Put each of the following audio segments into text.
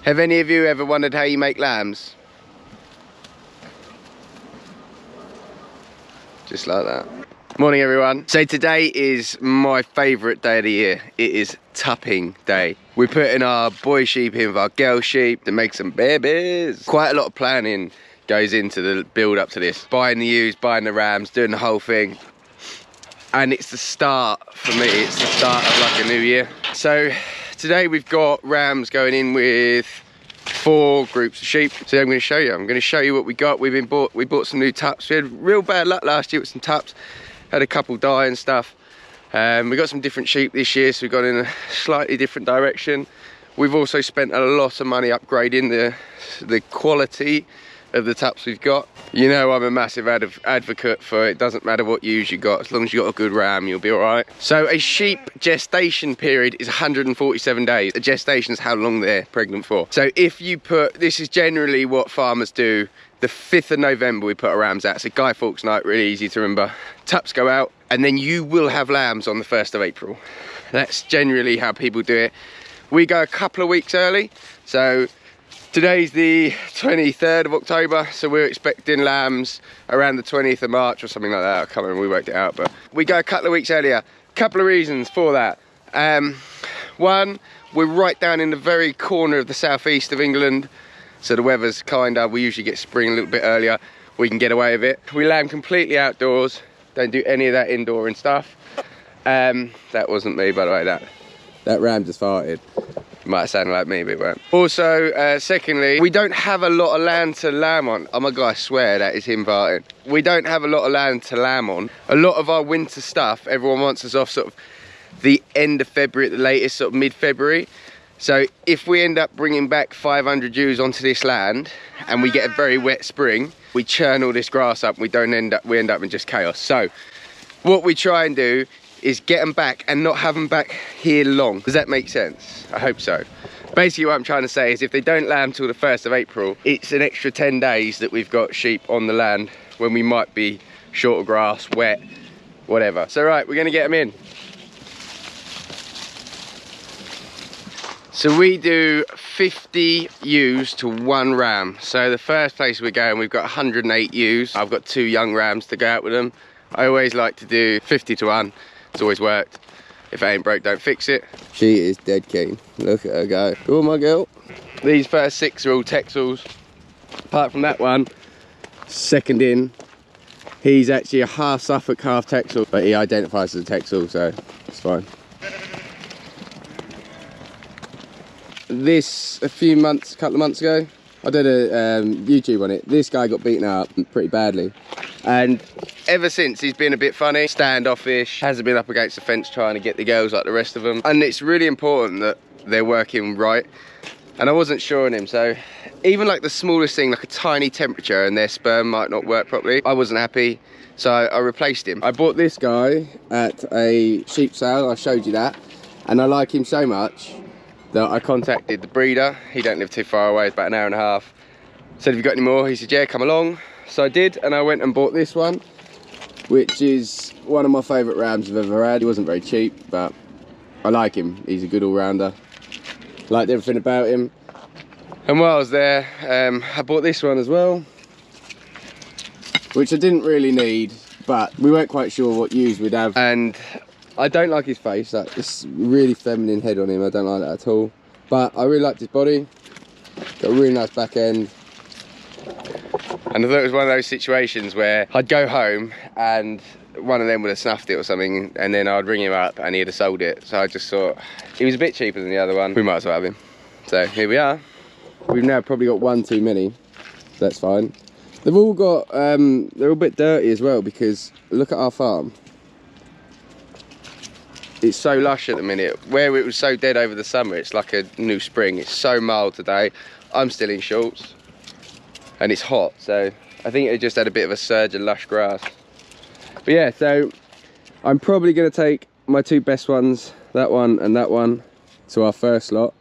Have any of you ever wondered how you make lambs? Just like that. Morning everyone. So today is my favourite day of the year. It is tupping day. We're putting our boy sheep in with our girl sheep to make some babies. Quite a lot of planning goes into the build up to this. Buying the ewes, buying the rams, doing the whole thing. And it's the start, for me, it's the start of like a new year. So today we've got rams going in with 4 groups of sheep. So I'm going to show you. I'm going to show you what we got. We bought some new tups. We had real bad luck last year with some tups. Had a couple die and stuff. We got some different sheep this year, so we've gone in a slightly different direction. We've also spent a lot of money upgrading the quality of the tups we've got. You know I'm a massive advocate for it doesn't matter what ewes you got, as long as you got a good ram you'll be alright. So a sheep gestation period is 147 days. A gestation is how long they're pregnant for. So if you put, this is generally what farmers do, the 5th of November we put our rams out. So Guy Fawkes night, really easy to remember. Tups go out and then you will have lambs on the 1st of April. That's generally how people do it. We go a couple of weeks early, so today's the 23rd of October, so we're expecting lambs around the 20th of March or something like that. I can't remember, we worked it out, but we go a couple of weeks earlier. Couple of reasons for that. One, we're right down in the very corner of the southeast of England, so the weather's we usually get spring a little bit earlier. We can get away with it. We lamb completely outdoors, don't do any of that indoor and stuff. That wasn't me, by the way, that ram just farted. Might have sounded like me, but it won't. Also, secondly, we don't have a lot of land to lamb on. Oh my God, I swear that is him farting. We don't have a lot of land to lamb on. A lot of our winter stuff, everyone wants us off sort of the end of February at the latest, sort of mid-February. So if we end up bringing back 500 ewes onto this land and we get a very wet spring, we churn all this grass up, we end up in just chaos. So what we try and do is get them back and not have them back here long. Does that make sense? I hope so. Basically what I'm trying to say is if they don't lamb till the 1st of April, it's an extra 10 days that we've got sheep on the land when we might be short of grass, wet, whatever. So right, we're gonna get them in. So we do 50 ewes to 1 ram. So the first place we're going, we've got 108 ewes. I've got 2 young rams to go out with them. I always like to do 50 to 1. It's always worked. If it ain't broke, don't fix it. She is dead keen. Look at her go. Go on, my girl. These first 6 are all Texels. Apart from that one, second in, he's actually a half Suffolk, half Texel, but he identifies as a Texel, so it's fine. This, a couple of months ago, I did a YouTube on it. This guy got beaten up pretty badly. And ever since, he's been a bit funny, standoffish, hasn't been up against the fence trying to get the girls like the rest of them. And it's really important that they're working right. And I wasn't sure on him, so even like the smallest thing, like a tiny temperature and their sperm might not work properly, I wasn't happy, so I replaced him. I bought this guy at a sheep sale, I showed you that, and I like him so much that I contacted the breeder. He don't live too far away, it's about an hour and a half. Said, have you got any more? He said, yeah, come along. So I did, and I went and bought this one, which is one of my favourite rams I've ever had. He wasn't very cheap, but I like him. He's a good all-rounder. Liked everything about him. And while I was there, I bought this one as well, which I didn't really need, but we weren't quite sure what ewes we'd have. And I don't like his face, like this really feminine head on him, I don't like that at all. But I really liked his body, got a really nice back end. And I thought it was one of those situations where I'd go home and one of them would have snuffed it or something, and then I'd ring him up and he'd have sold it. So I just thought, he was a bit cheaper than the other one, we might as well have him. So here we are. We've now probably got 1 too many, so that's fine. They've all got, they're all a bit dirty as well, because look at our farm. It's so lush at the minute. Where it was so dead over the summer, it's like a new spring. It's so mild today. I'm still in shorts and it's hot, so I think it just had a bit of a surge of lush grass. But yeah, so I'm probably going to take my 2 best ones, that one and that one, to our first lot,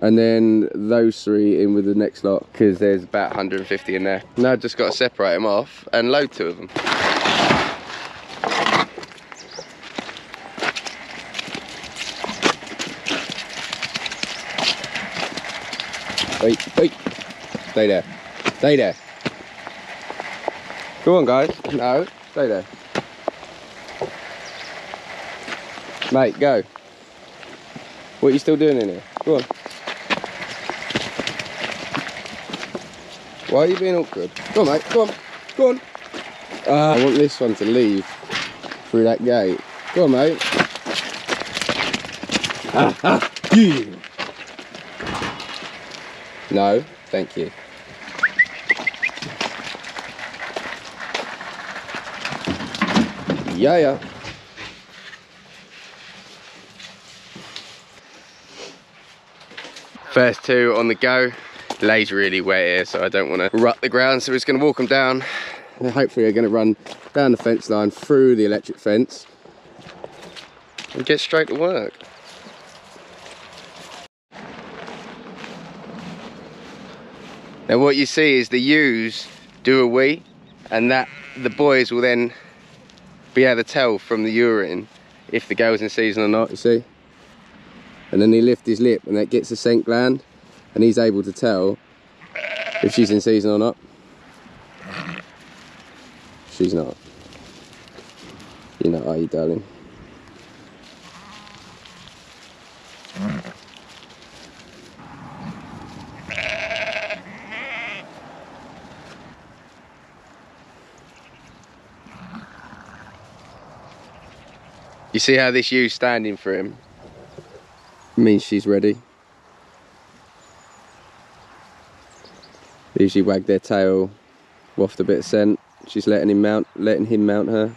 and then those 3 in with the next lot, because there's about 150 in there. Now I've just got to separate them off and load 2 of them. Wait, wait. Stay there. Stay there. Go on, guys. No, stay there. Mate, go. What are you still doing in here? Go on. Why are you being awkward? Go on, mate. Go on. Go on. I want this one to leave through that gate. Go on, mate. Yeah. No, thank you. Yeah. First two on the go. The lay's really wet here, so I don't want to rut the ground, so we're just going to walk them down. And hopefully they're going to run down the fence line, through the electric fence, and get straight to work. Now what you see is the ewes do a wee, and that the boys will then be able to tell from the urine if the girl's in season or not, you see? And then he lifts his lip and that gets the scent gland, and he's able to tell if she's in season or not. She's not. You're not, are you, darling? You see how this ew's standing for him? Means she's ready. They usually wag their tail, waft a bit of scent. She's letting him mount her.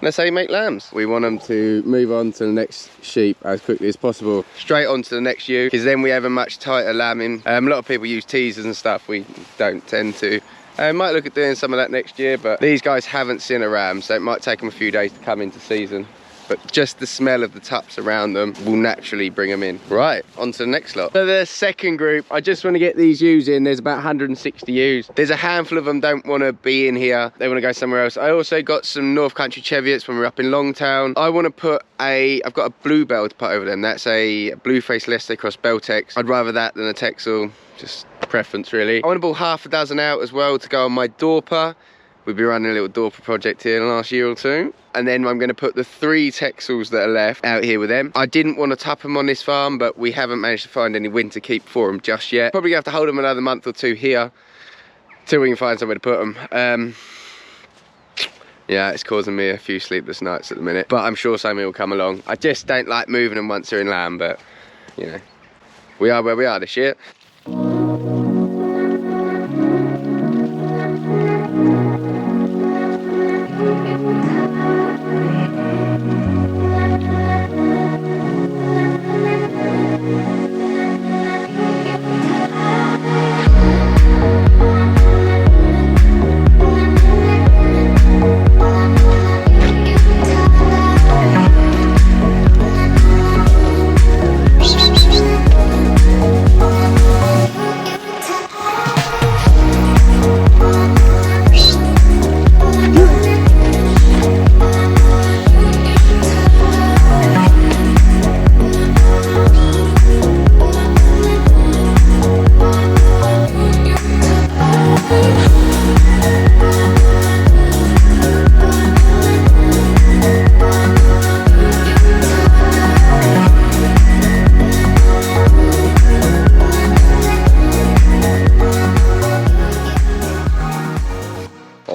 That's how you make lambs. We want them to move on to the next sheep as quickly as possible. Straight on to the next ewe, because then we have a much tighter lambing. A lot of people use teasers and stuff. We don't tend to. Might look at doing some of that next year, but these guys haven't seen a ram, so it might take them a few days to come into season. But just the smell of the tups around them will naturally bring them in. Right, on to the next lot. For the second group, I just want to get these ewes in. There's about 160 ewes. There's a handful of them don't want to be in here. They want to go somewhere else. I also got some North Country Cheviots when we're up in Longtown. I want to put I've got a bluebell to put over them. That's a blue-faced Leicester Cross Beltex. I'd rather that than a Texel, just preference really. I want to pull half a dozen out as well to go on my Dorper. We've been running a little Dorper project here in the last year or two. And then I'm going to put the 3 Texels that are left out here with them. I didn't want to tup them on this farm, but we haven't managed to find any winter keep for them just yet. Probably going to have to hold them another month or two here till we can find somewhere to put them. Yeah, it's causing me a few sleepless nights at the minute, but I'm sure something will come along. I just don't like moving them once they're in lamb, but you know, we are where we are this year.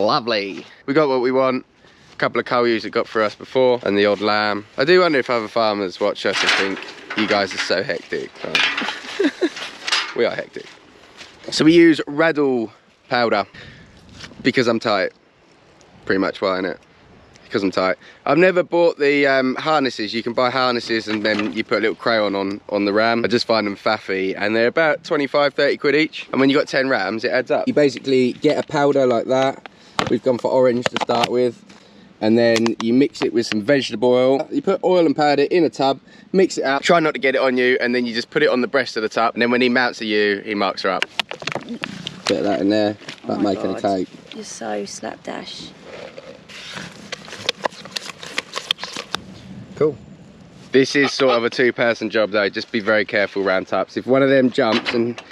Lovely. We got what we want. A couple of cow ewes that got for us before, and the odd lamb. I do wonder if other farmers watch us and think, you guys are so hectic. We are hectic. So we use Radle powder because I'm tight. Pretty much why, innit? Because I'm tight. I've never bought the harnesses. You can buy harnesses and then you put a little crayon on the ram. I just find them faffy, and they're about 25, 30 quid each. And when you've got 10 rams, it adds up. You basically get a powder like that. We've gone for orange to start with. And then you mix it with some vegetable oil. You put oil and powder in a tub, mix it up. Try not to get it on you, and then you just put it on the breast of the tub. And then when he mounts a ewe, he marks her up. Bit of that in there, like making a cake. You're so slapdash. Cool. This is sort of a two-person job though, just be very careful around tups. If one of them jumps and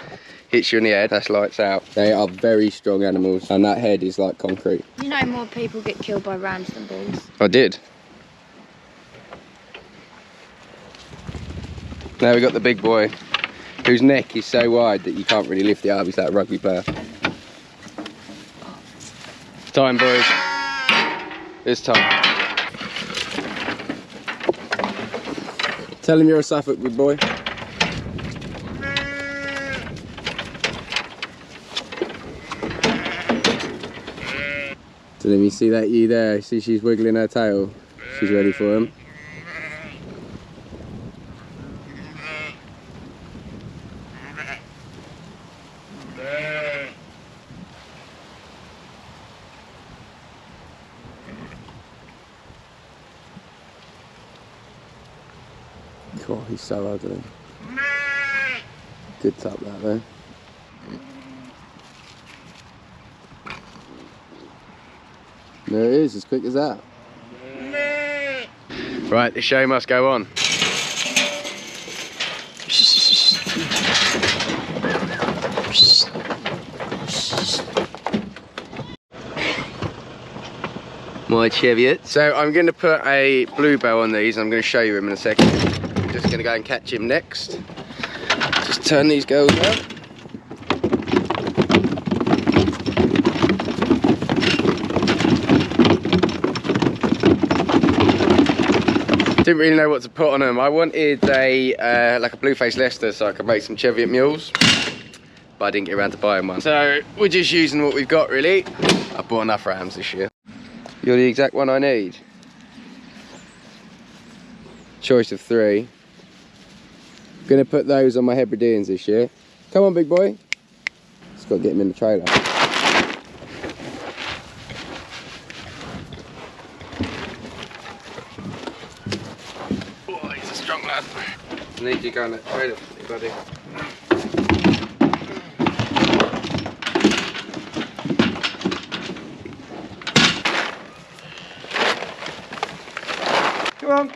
hits you in the head, that's lights out. They are very strong animals and that head is like concrete. You know more people get killed by rams than bulls. I did. Now we've got the big boy, whose neck is so wide that you can't really lift it up. He's like a rugby player. Time, boys. It's time. Tell him you're a Suffolk, good boy. So let me see that ewe there. See, she's wiggling her tail. She's ready for him. God, he's so ugly. Good tup that though. There it is, as quick as that. Right, the show must go on. My Cheviot. So I'm going to put a bluebell on these. I'm going to show you him in a second. I'm just going to go and catch him next. Just turn these girls out. Didn't really know what to put on them. I wanted a like a blue-faced Leicester so I could make some Cheviot mules, but I didn't get around to buying one. So we're just using what we've got really. I bought enough rams this year. You're the exact one I need. Choice of 3. Gonna put those on my Hebrideans this year. Come on, big boy. Just gotta get him in the trailer. Oh, he's a strong lad. I need you to go in that trailer for me, buddy. Come on.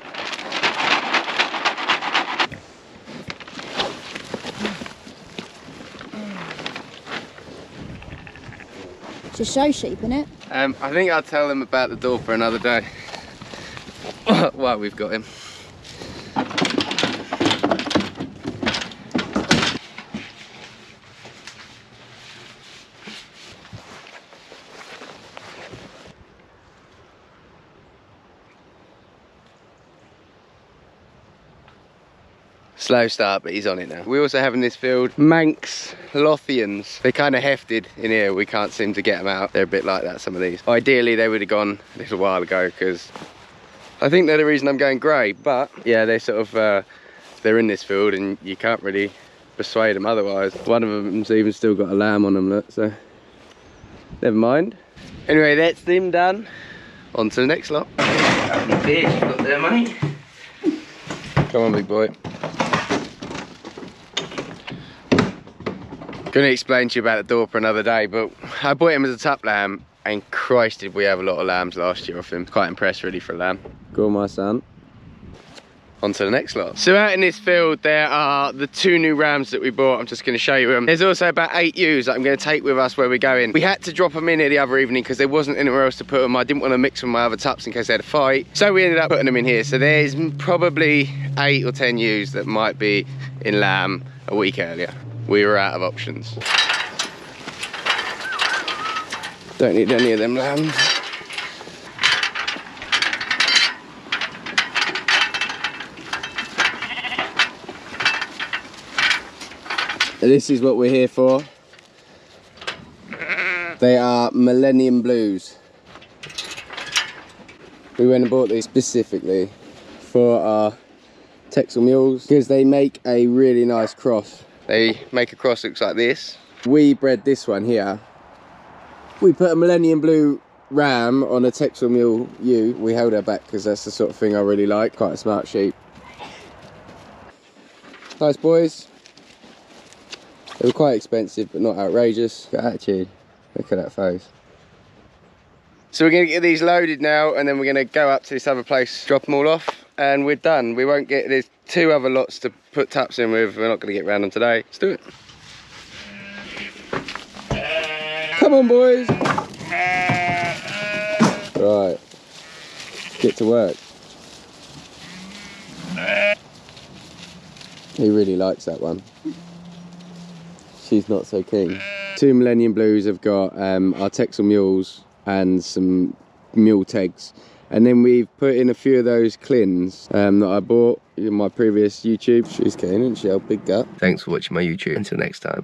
It's a show sheep, isn't it? I think I'll tell them about the door for another day. While we've got him. Slow start, but he's on it now. We also have in this field Manx Lothians. They're kind of hefted in here. We can't seem to get them out. They're a bit like that, some of these. Ideally, they would have gone a little while ago because I think they're the reason I'm going grey. But yeah, they sort of, they're in this field and you can't really persuade them otherwise. One of them's even still got a lamb on them, look, so never mind. Anyway, that's them done. On to the next lot. Fish you got there, mate. Come on, big boy. Gonna explain to you about the door for another day, but I bought him as a tup lamb, and Christ did we have a lot of lambs last year off him. Quite impressed really for a lamb. Go on, my son. On to the next lot. So out in this field there are the 2 new rams that we bought. I'm just going to show you them. There's also about 8 ewes that I'm going to take with us where we're going. We had to drop them in here the other evening because there wasn't anywhere else to put them. I didn't want to mix them with my other tups in case they had a fight. So we ended up putting them in here. So there's probably 8 or 10 ewes that might be in lamb a week earlier. We were out of options. Don't need any of them lambs. This is what we're here for. They are Millennium Blues. We went and bought these specifically for our Texel mules because they make a really nice cross. They make a cross that looks like this. We bred this one here. We put a Millennium Blue ram on a Texel mule ewe. We held her back because that's the sort of thing I really like. Quite a smart sheep. Nice boys. They were quite expensive, but not outrageous. Good attitude. Look at that face. So we're going to get these loaded now, and then we're going to go up to this other place, drop them all off, and we're done. We won't get, there's 2 other lots to put tups in with. We're not going to get round them today. Let's do it. Come on, boys. Right, get to work. He really likes that one. She's not so keen. 2 Millennium Blues have got our Texel mules and some mule tegs. And then we've put in a few of those clins that I bought in my previous YouTube. She's keen, isn't she? Old big gut. Thanks for watching my YouTube. Until next time.